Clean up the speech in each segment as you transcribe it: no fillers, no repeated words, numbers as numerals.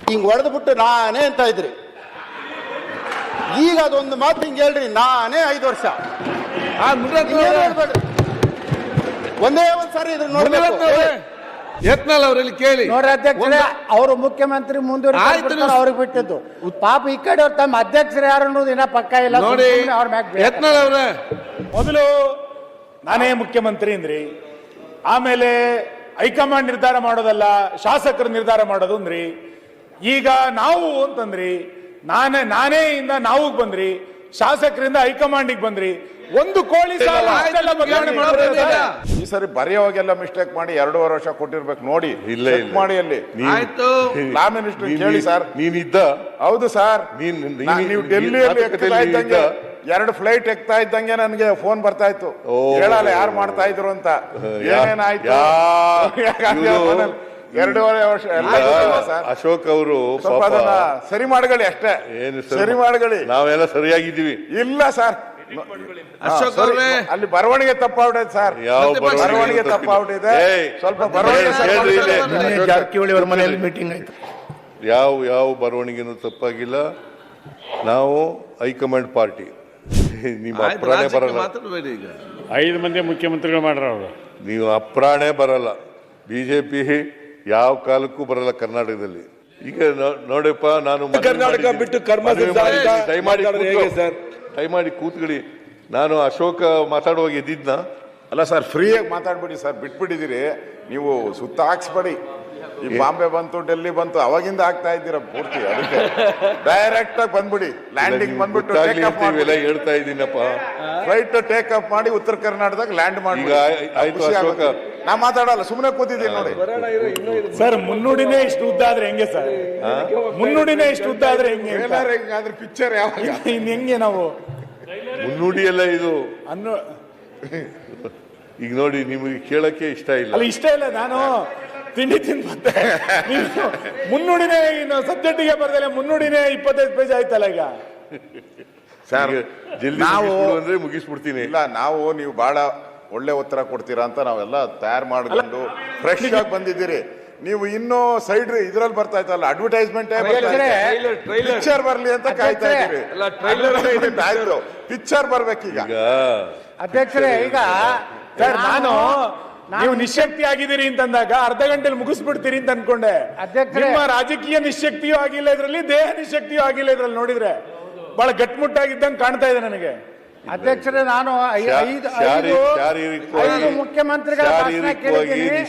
ಹಿಂಗ್ ಹೊಡೆದ್ಬಿಟ್ಟು ನಾನೇ ಅಂತ ಇದ್ರಿ. ಈಗ ಅದೊಂದು ಮಾತು ಹಿಂಗೆ ಹೇಳ್ರಿ, ನಾನೇ 5 ವರ್ಷ ಹೇಳ್ಬೇಡ್ರಿ. ಒಂದೇ ಒಂದ್ಸಾರಿ ಇದ್ರ ನೋಡ್ಬೇಕು. ಯತ್ನಾಳ್ ಅವರಲ್ಲಿ ಕೇಳಿ ನೋಡ್ರಿ ಅಧ್ಯಕ್ಷರೇ, ಅವರು ಮುಖ್ಯಮಂತ್ರಿ ಮುಂದುವರಿತಾರೆ, ಅವ್ರಿಗೆ ಬಿಟ್ಟಿದ್ದು. ಪಾಪ ಈ ಕಡೆ ಅವ್ರು ತಮ್ಮ ಅಧ್ಯಕ್ಷರು ಯಾರು ಅನ್ನೋದು ಇನ್ನ ಪಕ್ಕ ಇಲ್ಲ ನೋಡಿ. ಅವ್ರ ಮ್ಯಾಗ ಯತ್ನಾಳ್ ಅವ್ರ ಮೊದಲು ನಾನೇ ಮುಖ್ಯಮಂತ್ರಿ ಅಂದ್ರಿ, ಆಮೇಲೆ ಹೈಕಮಾಂಡ್ ನಿರ್ಧಾರ ಮಾಡೋದಲ್ಲ ಶಾಸಕರು ನಿರ್ಧಾರ ಮಾಡೋದು ಅಂದ್ರಿ, ಈಗ ನಾವು ಅಂತಂದ್ರಿ, ನಾನೇ ಇಂದ ನಾವು ಬಂದ್ರಿ, ಶಾಸಕರಿಂದ ಹೈಕಮಾಂಡಿಗೆ ಬಂದ್ರಿ. ಒಂದು ಕೋಳಿ ಸಾಲ ಈ ಸರಿ ಬರೆಯೋವಾಗೆಲ್ಲ ಮಿಸ್ಟೇಕ್ ಮಾಡಿ 2.5 ವರ್ಷ ಕೊಟ್ಟಿರ್ಬೇಕು ನೋಡಿ. ಇಲ್ಲ ಮಾಡಿ ಅಲ್ಲಿ ಲಾ ಮಿನಿಸ್ಟರ್ ಕೇಳಿ ಸರ್. ನೀನಿದ್ದ ಹೌದು ಸರ್, ನೀವು ಡೆಲ್ಲಿಯಲ್ಲಿ ಎಕ್ತಾ ಇದ್ದಂಗೆ 2 ಫ್ಲೈಟ್ ಎಕ್ತಾ ಇದ್ದಂಗೆ ನನಗೆ ಫೋನ್ ಬರ್ತಾ ಇತ್ತು, ಹೇಳಲ್ಲ ಯಾರು ಮಾಡ್ತಾ ಇದ್ರು ಅಂತ. ಏನೇನಾಯ್ತು 2.5 ವರ್ಷ ಅಶೋಕ್ ಅವರು ಸರಿ ಮಾಡಗಳಿ ಅಷ್ಟೇ, ಸರಿ ಮಾಡಗಳಿ. ನಾವೆಲ್ಲ ಸರಿಯಾಗಿದ್ದೀವಿ. ಇಲ್ಲ ಸರ್, ಅಶೋಕ್ ಅವರೇ ಅಲ್ಲಿ ಬರವಣಿಗೆ ತಪ್ಪಾಗ್ಬಿಟ್ಟೈತೆ ಸರ್. ಯಾವ ಬರವಣಿಗೆ ತಪ್ಪಾಗ್ಬಿಟ್ಟಿದೆ, ಸ್ವಲ್ಪ ಬರವಣಿಗೆ. ಜಾರಕಿಹೊಳಿ ಅವರ ಮನೆಯಲ್ಲಿ ಮೀಟಿಂಗ್ ಆಯ್ತು. ಯಾವ ಬರವಣಿಗೆನೂ ತಪ್ಪಾಗಿಲ್ಲ. ನಾವು ಹೈಕಮಾಂಡ್ ಪಾರ್ಟಿ. ನಿಮ್ಮ ಅಪ್ರಾಣೆ ಬರಲ್ಲ. 5 ಮಂದಿ ಮುಖ್ಯಮಂತ್ರಿಗಳು ಮಾಡ್ರ ಅವರು. ನೀವು ಅಪ್ರಾಣೆ ಬರಲ್ಲ. ಬಿಜೆಪಿ ಯಾವ ಕಾಲಕ್ಕೂ ಬರಲ್ಲ ಕರ್ನಾಟಕದಲ್ಲಿ. ಈಗ ನೋಡಪ್ಪ, ನಾನು ಕರ್ನಾಟಕ ಬಿಟ್ಟು ದಯಮಾಡಿ ಕೂತ್ಕೊಳ್ಳಿ. ನಾನು ಅಶೋಕ ಮಾತಾಡುವಾಗ ಎದ್ದಿದ್ನ ಅಲ್ಲ ಸರ್, ಫ್ರೀಯಾಗಿ ಮಾತಾಡ್ಬಿಡಿ ಸರ್, ಬಿಟ್ಬಿಟ್ಟಿದ್ದೀರಿ ನೀವು. ಸುತ್ತ ಹಾಕ್ಸ್ಬೇಡಿ. ಈ ಬಾಂಬೆ ಬಂತು, ಡೆಲ್ಲಿ ಬಂತು, ಅವಾಗಿಂದ ಆಗ್ತಾ ಇದ್ದೀರಾ ಪೂರ್ತಿ. ಅದಕ್ಕೆ ಡೈರೆಕ್ಟ್ ಆಗಿ ಬಂದ್ಬಿಡಿ, ಲ್ಯಾಂಡಿಂಗ್ ಬಂದ್ಬಿಟ್ಟು ಹೇಳ್ತಾ ಇದ್ದೀನಪ್ಪ. ಫ್ಲೈಟ್ ಟೇಕ್ ಆಫ್ ಮಾಡಿ ಉತ್ತರ ಕರ್ನಾಟಕದಾಗ ಲ್ಯಾಂಡ್ ಮಾಡಿ. ನಾ ಮಾತಾಡಲ್ಲ, ಸುಮ್ಮನೆ ಕೂತಿದ್ದೀನಿ ನೋಡಿ ಸರ್. ಮುನ್ನುಡಿನೇ ಇಷ್ಟು ಉದ್ದ ಆದ್ರೆ ಹೆಂಗೆ ಸರ್? ಮುನ್ನುಡಿನೇ ಇಷ್ಟು ಉದ್ದ ಆದ್ರೆ ಹೆಂಗೆ? ಹಿಂಗಾದ್ರೆ ಪಿಕ್ಚರ್ ಯಾವ ಹೆಂಗೆ ನಾವು ಮುನ್ನುಡಿ ಎಲ್ಲ ಇದು ಅನ್ನೋ. ಈಗ ನೋಡಿ, ನಿಮಗೆ ಕೇಳಕ್ಕೆ ಇಷ್ಟ ಇಲ್ಲ. ಅಲ್ಲ, ಇಷ್ಟ ಇಲ್ಲ. ನಾನು ತಿಂಡಿ ತಿಂದು ಮುನ್ನುಡಿನೇ ಇನ್ನು ಸಬ್ಜೆಕ್ಟಿಗೆ ಬರ್ದಲ್ಲ, ಮುನ್ನುಡಿನೇ 25 ಪೇಜ್ ಆಯ್ತಲ್ಲ ಈಗ ಸರ್. ನಾವು ಅಂದ್ರೆ ಮುಗಿಸ್ಬಿಡ್ತೀನಿ. ಇಲ್ಲ, ನೀವು ಬಹಳ ಒಳ್ಳೆ ಉತ್ತರ ಕೊಡ್ತೀರಾ ಅಂತ ನಾವೆಲ್ಲ ತಯಾರು ಮಾಡ್ಕೊಂಡು ಫ್ರೆಶ್ ಆಗಿ ಬಂದಿದ್ದೀರಿ. ನೀವು ಇನ್ನೂ ಸೈಡ್ ಇದ್ರಲ್ಲಿ ಬರ್ತಾ ಇತ್ತಲ್ಲ, ಅಡ್ವರ್ಟೈಸ್ಮೆಂಟ್ ಪಿಕ್ಚರ್ ಬರ್ಲಿ ಅಂತ ಕಾಯ್ತಾ ಇದ್ದೀರಿ. ಪಿಕ್ಚರ್ ಬರ್ಬೇಕೀಗ. ಅಧ್ಯಕ್ಷರೇ, ಈಗ ಸರ್ ನೀವು ನಿಶಕ್ತಿ ಆಗಿದ್ದೀರಿ ಅಂತಂದಾಗ ಅರ್ಧ ಗಂಟೆಲಿ ಮುಗಿಸ್ಬಿಡ್ತೀರಿ ಅಂತ ಅನ್ಕೊಂಡೆ. ನಿಮ್ಮ ರಾಜಕೀಯ ನಿಶಕ್ತಿಯೂ ಆಗಿಲ್ಲ ಇದ್ರಲ್ಲಿ, ದೇಹ ನಿಶಕ್ತಿಯೂ ಆಗಿಲ್ಲ ಇದ್ರಲ್ಲಿ. ನೋಡಿದ್ರೆ ಬಹಳ ಗಟ್ಮುಟ್ಟಾಗಿದ್ದಂಗೆ ಕಾಣ್ತಾ ಇದೆ ನನಗೆ. ಅಧ್ಯಕ್ಷರೇ, ನಾನು 5 ಮುಖ್ಯಮಂತ್ರಿಗಳ ಭಾಷಣ ಕೇಳಿದ್ದೀನಿ.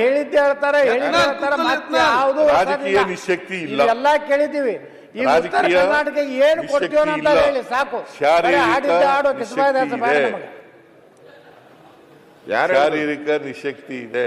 ಹೇಳಿದ್ದೆ ಹೇಳ್ತಾರೆ, ಮತ್ತೆ ಯಾವುದು ರಾಜಕೀಯ ನಿಶಕ್ತಿ ಇಲ್ಲ. ಎಲ್ಲ ಕೇಳಿದ್ದೀವಿ. ಈ ಉತ್ತರ ಕರ್ನಾಟಕ ಏನು ಕೊಡ್ತೀವಿ ಅಂತ ಹೇಳಿ ಸಾಕು. ಹಾಡಿದ್ದೆ ಹಾಡು ಕಿಸಬಾಯ್ದಾಸ ಬಾರಿ ನಮಗೆ. ಶಾರೀರಿಕ ನಿಶಕ್ತಿ ಇದೆ.